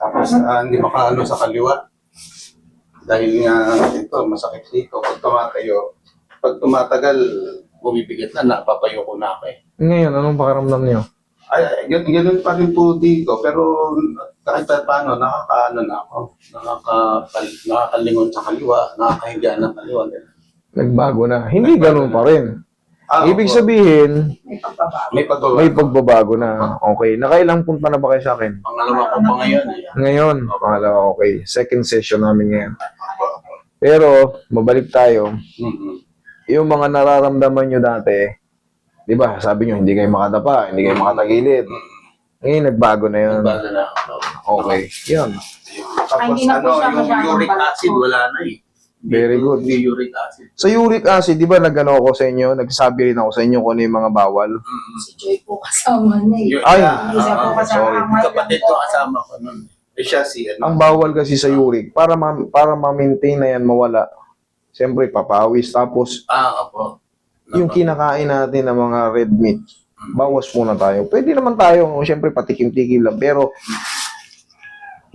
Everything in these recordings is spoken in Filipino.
Tapos hindi makaano sa kaliwa. Dahil nga ito, masakit dito. Pag tumatagal, bumibigat na, napapayo ko na ako eh. Ngayon, anong pakiramdam niyo? Ay, ganun pa rin po dito. Pero kahit paano, nakakaano na ako. Nakakalingon sa kaliwa, nakakahiga ng kaliwa. Nagbago na. Hindi ganun pa rin. Ibig Opo. sabihin, May pagbabago. may pagbabago na. Okay. Nakailang punta na ba kayo sa akin? Pangalawa ko pa ngayon eh. Ngayon, pangalawa, okay. Second session namin ngayon. Pero, mabalik tayo. Yung mga nararamdaman nyo dati, di ba, sabi nyo, hindi kayo makatapa, hindi kayo makatagilid. Ngayon, nagbago na yun. Bago na ako. Okay. Yun. Tapos Hindi na po siya yung masyadong uric acid, wala na eh. Very good. May uric acid. Sa uric acid, di ba, nag-ano ako sa inyo, nagsabi rin ako sa inyo kung ano yung mga bawal. Si Joy po kasama niya eh. Ay, Hindi siya po kasama. sorry. Ang Kapatid ko kasama ko nun. Eh siya si Ang bawal kasi sa uric, para ma-maintain na yan, mawala. Siyempre, papawis. Tapos, Opo. yung kinakain natin ng mga red meat, bawas muna tayo. Pwede naman tayo, siyempre, patikim-tikim lang. Pero,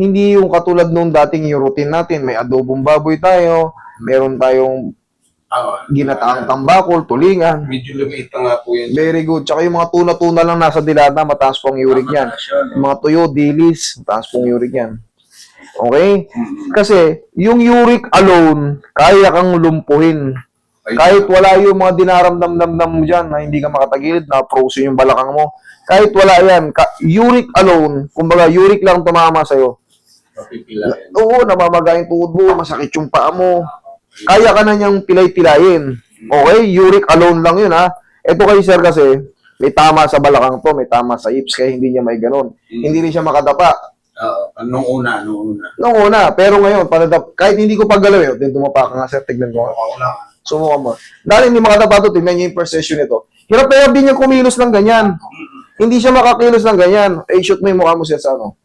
hindi yung katulad nung dating yung routine natin. May adobong baboy tayo, meron tayong ginataang tambakol, tulingan. Medyo lumiit na nga po yun. Very good. Tsaka yung mga tuna-tuna lang nasa dilata, mataas pong uric yan. Yung mga tuyo, dilis, mataas pong uric yan. Okay? Kasi, yung uric alone, kaya kang lumpuhin. Kahit wala yung mga dinaramdam-damdam mo dyan, na hindi ka makatagilid, na frozen yung balakang mo. Kahit wala yan, uric alone, kumbaga uric lang tumama sa'yo. Papipilayan. Oo, namamaga yung tuhod mo, masakit yung paa mo. Kaya ka na niyang pilay-pilayin. Okay? Uric alone lang yun, ha? Ito kay sir kasi, may tama sa balakang to, may tama sa hips, kaya hindi niya may ganun. Hindi rin siya makadapa. Nung una. Noong una, pero ngayon, kahit hindi ko paggalawin, din tumapa ka nga sir, tignan ko. Sumuka mo. Dahil hindi makadapa to, tignan niyo yung first session nito. Hirap na hirap din niya kumilos ng ganyan. Hindi siya makakilos ng ganyan. Shoot mo yung mukha mo sir sa ano.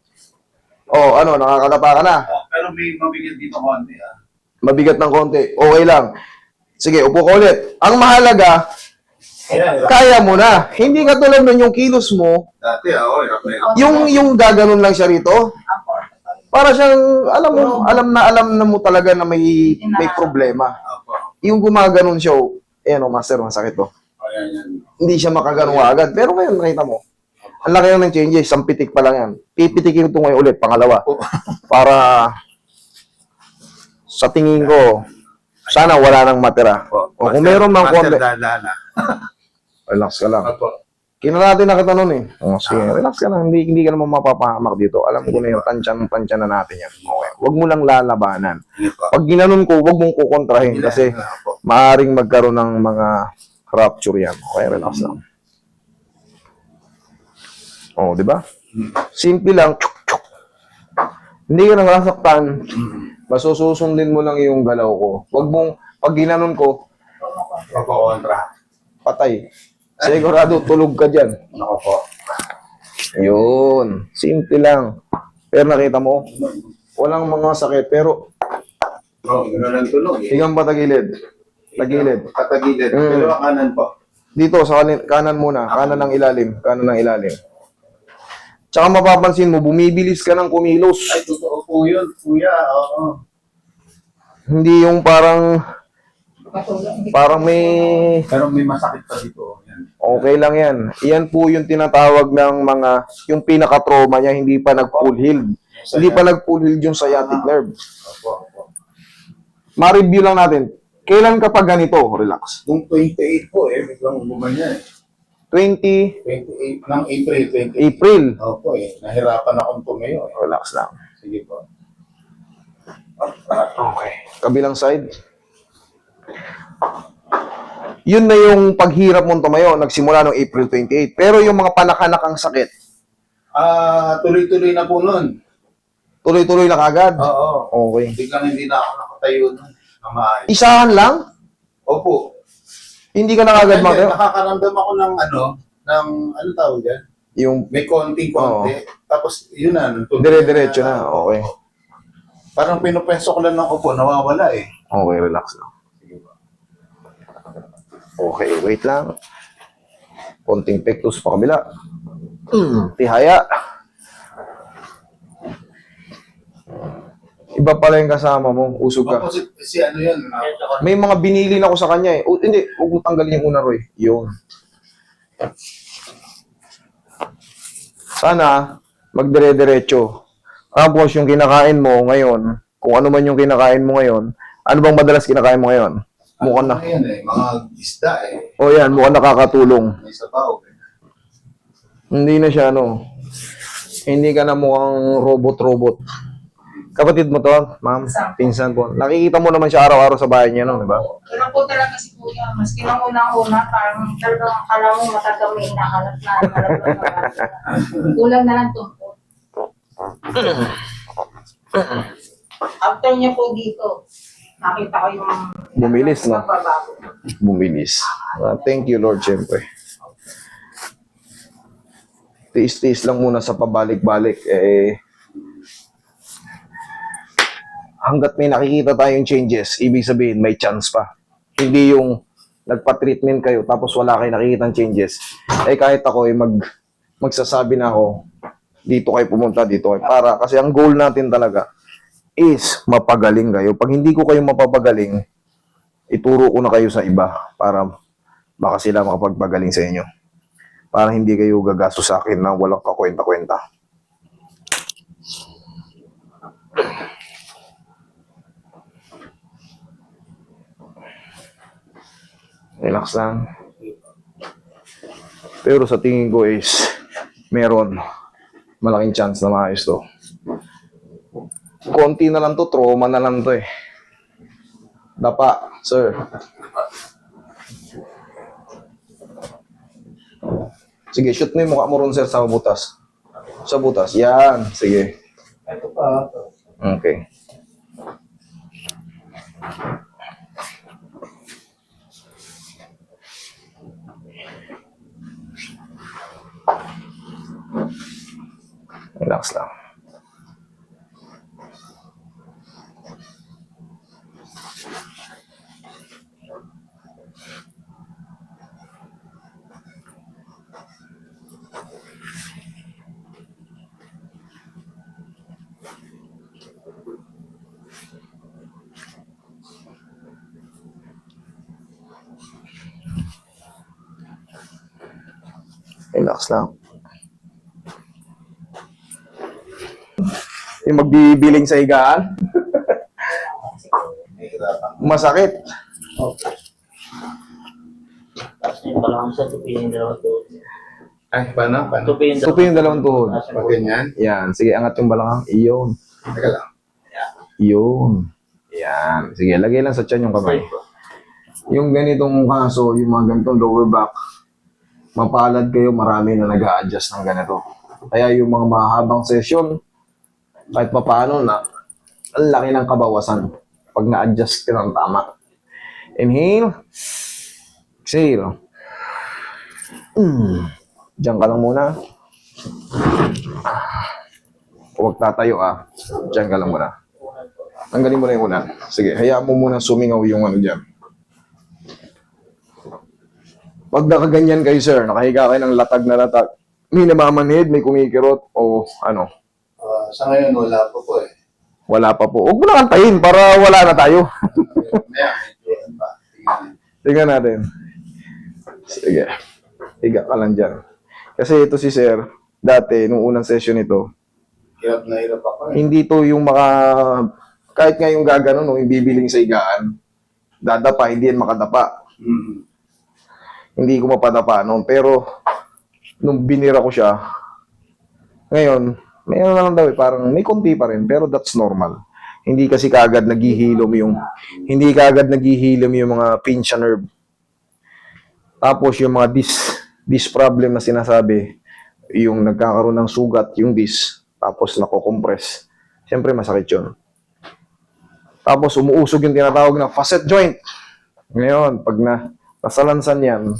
Nakakadapa ka na. Pero may mabigat dito konti Mabigat ng konti. Okay lang. Sige, upo ka ulit. Ang mahalaga, kaya mo na. Hindi katulad nun yung kilos mo, Dati yung gaganon lang siya rito. Para siyang, alam na mo talaga na may problema. Yung gumaganon siya, master, masakit to. Hindi siya makaganon agad. Pero ngayon, nakita mo, ang laki ng changes, sampitik pa lang yan. Pipitikin ito ngayon ulit, pangalawa. Para, sa tingin ko, sana wala nang matira. O kung meron mang konti, relax ka lang. Kinarati na kita nun eh. Sige, relax ka lang. Hindi ka naman mapapahamak dito. Alam ko na yung tansya na natin yan. Okay. Huwag mo lang lalabanan. Pag ginanon ko, huwag mong kukontrahin kasi maaaring magkaroon ng mga rupture yan. Okay, relax lang. Di ba? Simple lang. Chuk. Hindi ka nang nasaktan. Masusundin mo lang yung galaw ko. Huwag mong, pag ginanon ko, Pagkakontra. patay. Sigurado, tulog ka dyan. Ako po. Yun. Simple lang. Pero nakita mo, walang mga sakit. Pero, Gano'n lang tulog eh. higang pa tagilid. Tagilid. Katagilid. Pero ang kanan po. Dito, sa kanan muna. Kanan ng ilalim. Kanan ng ilalim. Tsaka mapapansin mo, bumibilis ka ng kumilos. Ay, totoo po yun, kuya. Oo. Hindi yung parang may... Pero may masakit pa dito. Yan. Okay lang yan. Yan po yung tinatawag ng mga... Yung pinaka-trauma niya, hindi pa nag-full healed. Hindi pa nag-full healed yung sciatic nerve. Opo. Ma-review lang natin. Kailan ka pa ganito? Relax. Nung 28 po biglang gumanya eh. 28 28 ng April 28. April. Opo nahirapan akong tumayo eh. Relax lang. Sige po. Okay. Kabilang side. Yun na yung paghirap mong tumayo. Nagsimula noong April 28. Pero yung mga panakanakang sakit, Tuloy-tuloy na po nun. tuloy-tuloy na kagad. Oo. Okay. Biglang hindi na ako nakatayo nun. Isahan lang? Opo. Hindi ka na kagad Hindi, matayo? nakakaramdam ako ng ano tawag dyan? Yung May konting-konti. Tapos yun na. dire-diretso na. Okay. Parang pinupenso ko lang ng upo, nawawala eh. Okay, relax lang. Sige po. Okay, wait lang. Konting pectus pa kabila. Tihaya. Iba pala yung kasama mo, usog ka. Opposite, si ano yun? May mga binili na ako sa kanya eh. Hindi, huwag mo tanggalin yung una, Roy. Yun. Sana, magdire-diretso. Tapos yung kinakain mo ngayon, kung ano man yung kinakain mo ngayon, ano bang madalas kinakain mo ngayon? Mukhang na. Ano yan eh, mga isda eh. O yan, mukhang nakakatulong. May sabaw. Hindi na siya, hindi ka na mukhang robot-robot. Kapatid mo to, ma'am? Pinsan po. Nakikita mo naman siya araw-araw sa bahay niya, di ba? Kailan po talaga si Kuya, maski nung unang-una, parang talagang akala mo matagal may hinahanap na. Kulang na lang tumpok. After niya po dito, nakita ko yung Bumilis, no? pagbabago. Bumilis. Thank you, Lord, siyempre. Tiis-tiis lang muna sa pabalik-balik. Hanggat may nakikita tayong changes, ibig sabihin may chance pa. Hindi yung nagpa-treatment kayo tapos wala kayo nakikitang changes. Kahit ako magsasabi na ako, dito kayo pumunta, dito kayo. Kasi ang goal natin talaga is mapagaling kayo. Pag hindi ko kayo mapapagaling, ituro ko na kayo sa iba para baka sila makapagpagaling sa inyo. Para hindi kayo gagasto sa akin na walang kakwenta-kwenta. Relax lang. Pero sa tingin ko is meron malaking chance na maayos to. Konti na lang to, trauma na lang to eh. Dapa, sir. Sige, shoot mo yung mukha mo ron, sir, sa butas. Sa butas, yan. Sige. Ito pa. Okay. Relax lang. Relax lang. Yung magbibiling sa higaan, masakit. Tapos yung balakang sa tupi yung dalawang tuhod. Ay, paano? Paano? Tupi yung dalawang tuhod. Pag ganyan? Yan. Sige, angat yung balakang. Iyon. Teka lang. Iyon. Yan. Sige, lagay lang sa tiyan yung kamay. Yung ganitong kaso, yung mga ganitong lower back, mapalad kayo, marami na nag-a-adjust ng ganito. Kaya yung mga mahabang session, kahit pa paano na, ang laki ng kabawasan pag na-adjust ka ng tama. Inhale. Exhale. Diyan ka lang muna. Huwag tatayo Diyan ka lang muna. Tanggalin mo na yung unan. Sige, hayaan mo muna sumingaw yung ano dyan. Pag nakaganyan kayo, sir, nakahiga kayo ng latag na latag, may namamanhid, may kumikirot, o ano? Sa ngayon, wala pa po eh. Wala pa po. Huwag mo na kantahin para wala na tayo. Maya, medyo ano ba? Tingnan natin. Sige. Higa ka lang dyan. Kasi ito si sir, dati, nung unang session ito, Hirap na hirap ako eh. hindi to yung kahit nga yung gaganon, nung ibibiling sa higaan, dadapa, hindi yan makadapa. Hindi ko mapadapa noon. Pero, nung binira ko siya, ngayon, mayroon na lang daw parang may konti pa rin, pero that's normal. Hindi kasi kaagad naghihilom yung mga pincha nerve. Tapos yung mga disc problem na sinasabi, yung nagkakaroon ng sugat, yung disc, tapos nako-compress. Siyempre masakit yun. Tapos umuusog yung tinatawag na facet joint. Ngayon, pag nasalansan yan,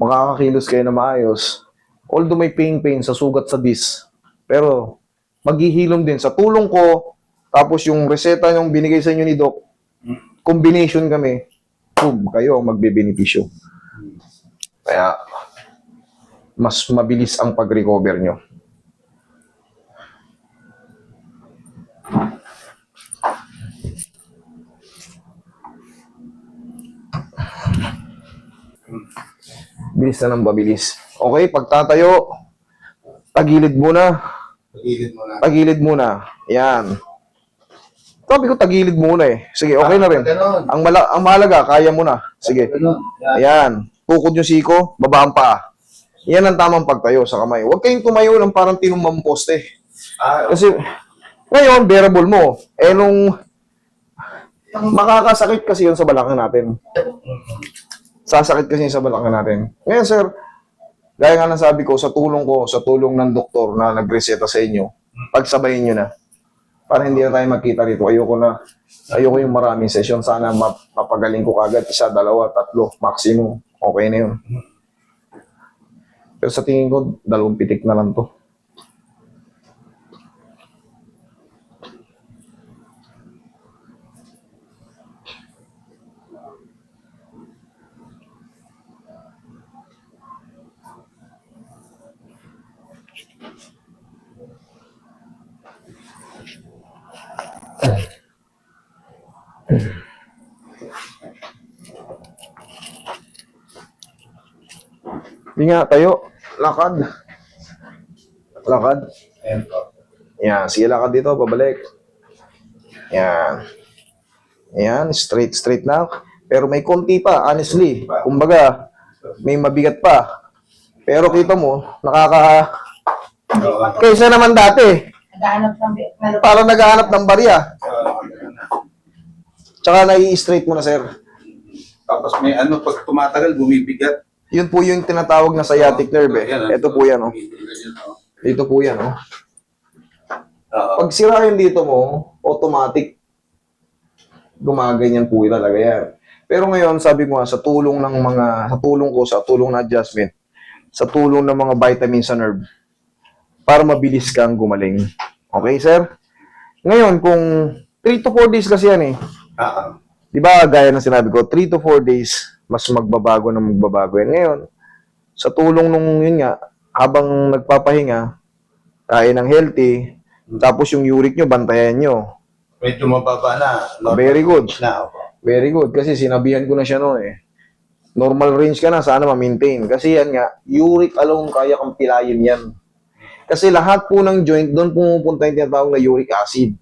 makakakilos kayo na maayos. Although may pain sa sugat sa disc, pero maghihilom din sa tulong ko, tapos yung reseta yung binigay sa inyo ni Doc, combination kami, kayo ang magbebenepisyo. Kaya, mas mabilis ang pag-recover nyo. Bilis na ng babilis. Okay, pagtatayo, tagilid muna. Pagilid mo na. Tagilid muna. Yan. Sabi ko, tagilid muna eh. Sige, okay na rin. Ganon. Ang mahalaga, kaya mo na. Sige. Ganon. Yan. Ayan. Tukod yung siko, baba ang paa. Yan ang tamang pagtayo sa kamay. Huwag kayong tumayo ng parang tinumbang poste. Kasi, ngayon, bearable mo. Eh, nung makakasakit kasi yun sa balakang natin. Sasakit kasi yun sa balakang natin. Ngayon, sir, gaya nga ng sabi ko, sa tulong ng doktor na nagreseta sa inyo, pagsabayin nyo na. Para hindi na tayo magkita rito. Ayoko yung maraming session. Sana mapagaling ko kagad. 1, 2, 3, maximum. Okay na yun. Pero sa tingin ko, 2 pitik na lang to. Hindi nga, tayo. Lakad. Lakad. Ayan po. Yan, sige lakad dito, pabalik. Yan. Yan, straight na. Pero may konti pa, honestly. Kumbaga, may mabigat pa. Pero kita mo, kaysa naman dati, Naghahanap ng meron parang naghahanap ng barya. Tsaka nai-straight mo na, sir. Tapos may ano, pag tumatagal, bumibigat. Yun po yung tinatawag na sciatic nerve eh. Ito po yan, oh. Dito po yan, oh. Pag sira yun dito mo, automatic, gumaganyan po talaga yan. Pero ngayon, sabi mo nga, sa tulong ng adjustment, sa tulong ng mga vitamins sa nerve, para mabilis kang gumaling. Okay, sir? Ngayon, kung 3 to 4 days kasi yan eh. Di ba, gaya ng sinabi ko, 3 to 4 days, mas magbabago yan. Ngayon, sa tulong nung yun nga, habang nagpapahinga, kain ng healthy, tapos yung uric nyo, bantayan nyo. Medyo mababa na. Very good. Na, Very good. Kasi sinabihan ko na siya noon eh. Normal range ka na, sana ma-maintain. Kasi yan nga, uric alone, kaya kang pilayin yan. Kasi lahat po ng joint, doon pumupunta yung tinatawag na uric acid.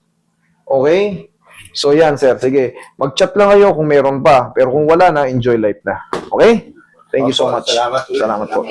Okay? So yan, sir. Sige. Mag-chat lang kayo kung meron pa. Pero kung wala na, enjoy life na. Okay? Thank you so much. Salamat. Salamat po.